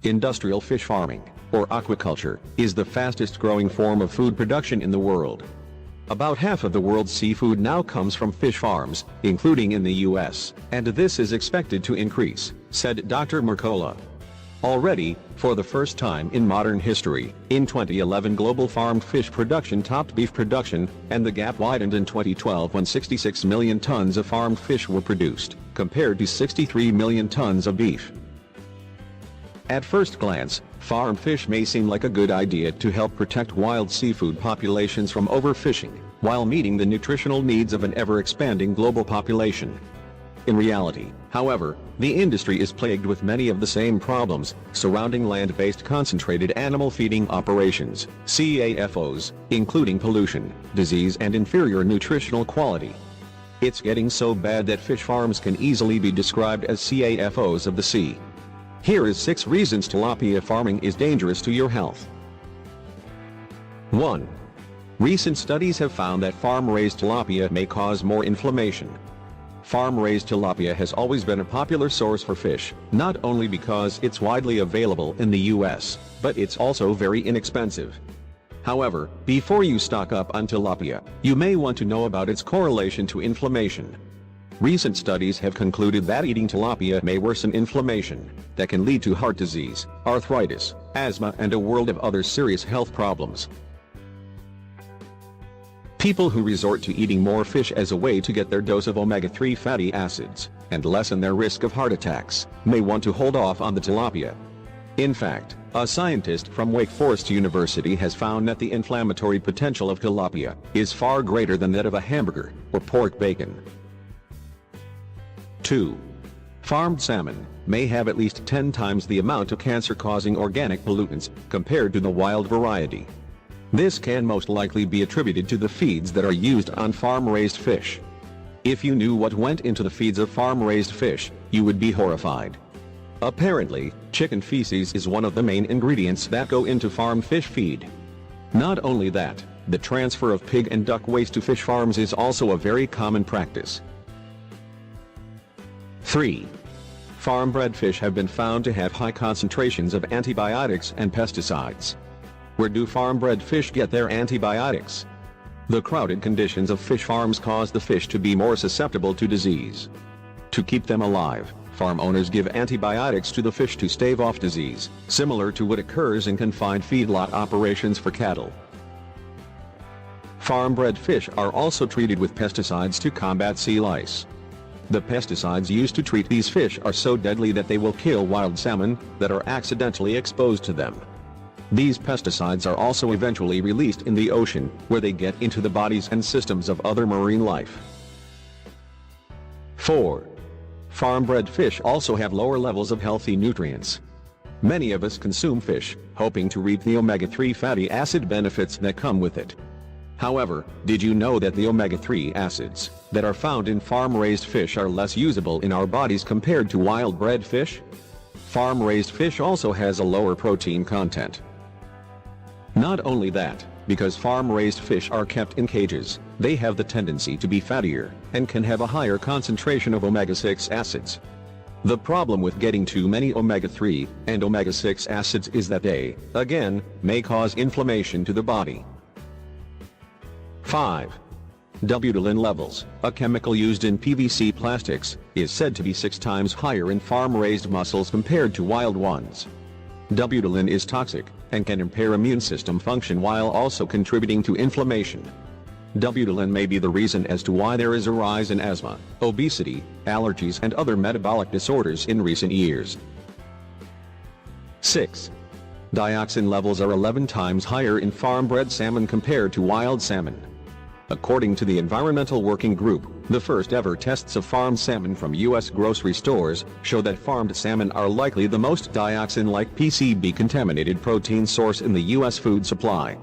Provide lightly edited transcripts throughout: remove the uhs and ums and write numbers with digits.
Industrial fish farming, or aquaculture, is the fastest growing form of food production in the world. About half of the world's seafood now comes from fish farms, including in the US, and this is expected to increase, said Dr. Mercola. Already, for the first time in modern history, in 2011 global farmed fish production topped beef production, and the gap widened in 2012 when 66 million tons of farmed fish were produced, compared to 63 million tons of beef. At first glance, farmed fish may seem like a good idea to help protect wild seafood populations from overfishing, while meeting the nutritional needs of an ever-expanding global population. In reality, however, the industry is plagued with many of the same problems surrounding land-based concentrated animal feeding operations, CAFOs, including pollution, disease and inferior nutritional quality. It's getting so bad that fish farms can easily be described as CAFOs of the sea. Here is 6 reasons tilapia farming is dangerous to your health. 1. Recent studies have found that farm-raised tilapia may cause more inflammation. Farm-raised tilapia has always been a popular source for fish, not only because it's widely available in the US, but it's also very inexpensive. However, before you stock up on tilapia, you may want to know about its correlation to inflammation. Recent studies have concluded that eating tilapia may worsen inflammation, that can lead to heart disease, arthritis, asthma and a world of other serious health problems. People who resort to eating more fish as a way to get their dose of omega-3 fatty acids, and lessen their risk of heart attacks, may want to hold off on the tilapia. In fact, a scientist from Wake Forest University has found that the inflammatory potential of tilapia is far greater than that of a hamburger or pork bacon. 2. Farmed salmon may have at least 10 times the amount of cancer-causing organic pollutants compared to the wild variety. This can most likely be attributed to the feeds that are used on farm-raised fish. If you knew what went into the feeds of farm-raised fish, you would be horrified. Apparently, chicken feces is one of the main ingredients that go into farm fish feed. Not only that, the transfer of pig and duck waste to fish farms is also a very common practice. 3. Farm-bred fish have been found to have high concentrations of antibiotics and pesticides. Where do farm-bred fish get their antibiotics? The crowded conditions of fish farms cause the fish to be more susceptible to disease. To keep them alive, farm owners give antibiotics to the fish to stave off disease, similar to what occurs in confined feedlot operations for cattle. Farm-bred fish are also treated with pesticides to combat sea lice. The pesticides used to treat these fish are so deadly that they will kill wild salmon that are accidentally exposed to them. These pesticides are also eventually released in the ocean, where they get into the bodies and systems of other marine life. 4. Farm-bred fish also have lower levels of healthy nutrients. Many of us consume fish, hoping to reap the omega-3 fatty acid benefits that come with it. However, did you know that the omega-3 acids that are found in farm-raised fish are less usable in our bodies compared to wild-bred fish? Farm-raised fish also has a lower protein content. Not only that, because farm-raised fish are kept in cages, they have the tendency to be fattier, and can have a higher concentration of omega-6 acids. The problem with getting too many omega-3 and omega-6 acids is that they, again, may cause inflammation to the body. 5. Butylene levels, a chemical used in PVC plastics, is said to be 6 times higher in farm-raised mussels compared to wild ones. Butylene is toxic, and can impair immune system function while also contributing to inflammation. Butylene may be the reason as to why there is a rise in asthma, obesity, allergies and other metabolic disorders in recent years. 6. Dioxin levels are 11 times higher in farm-bred salmon compared to wild salmon. According to the Environmental Working Group, the first ever tests of farmed salmon from U.S. grocery stores show that farmed salmon are likely the most dioxin-like PCB contaminated protein source in the U.S. food supply.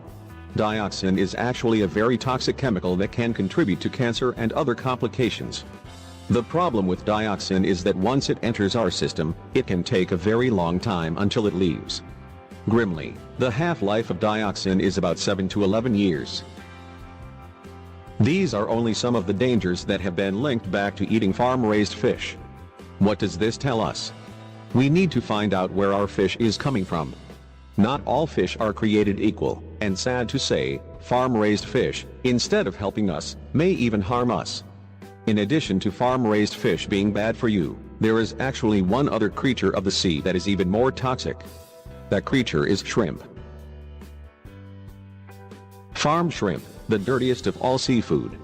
Dioxin is actually a very toxic chemical that can contribute to cancer and other complications. The problem with dioxin is that once it enters our system, it can take a very long time until it leaves. Grimly, the half-life of dioxin is about 7 to 11 years. These are only some of the dangers that have been linked back to eating farm-raised fish. What does this tell us? We need to find out where our fish is coming from. Not all fish are created equal, and sad to say, farm-raised fish, instead of helping us, may even harm us. In addition to farm-raised fish being bad for you, there is actually one other creature of the sea that is even more toxic. That creature is shrimp. Farm shrimp, the dirtiest of all seafood.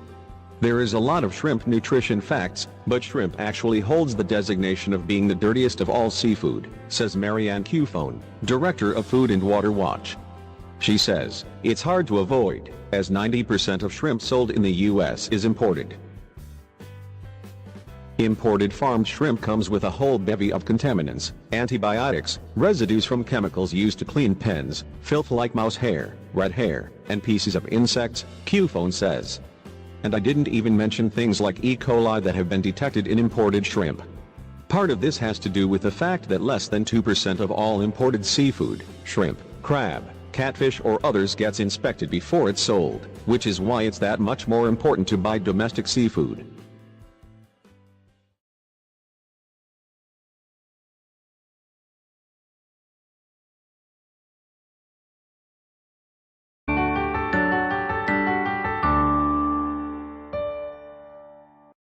There is a lot of shrimp nutrition facts, but shrimp actually holds the designation of being the dirtiest of all seafood, says Marianne Cufone, Director of Food and Water Watch. She says, it's hard to avoid, as 90% of shrimp sold in the U.S. is imported. Imported farmed shrimp comes with a whole bevy of contaminants, antibiotics, residues from chemicals used to clean pens, filth like mouse hair, rat hair, and pieces of insects, Cufone says. And I didn't even mention things like E. coli that have been detected in imported shrimp. Part of this has to do with the fact that less than 2% of all imported seafood, shrimp, crab, catfish or others gets inspected before it's sold, which is why it's that much more important to buy domestic seafood.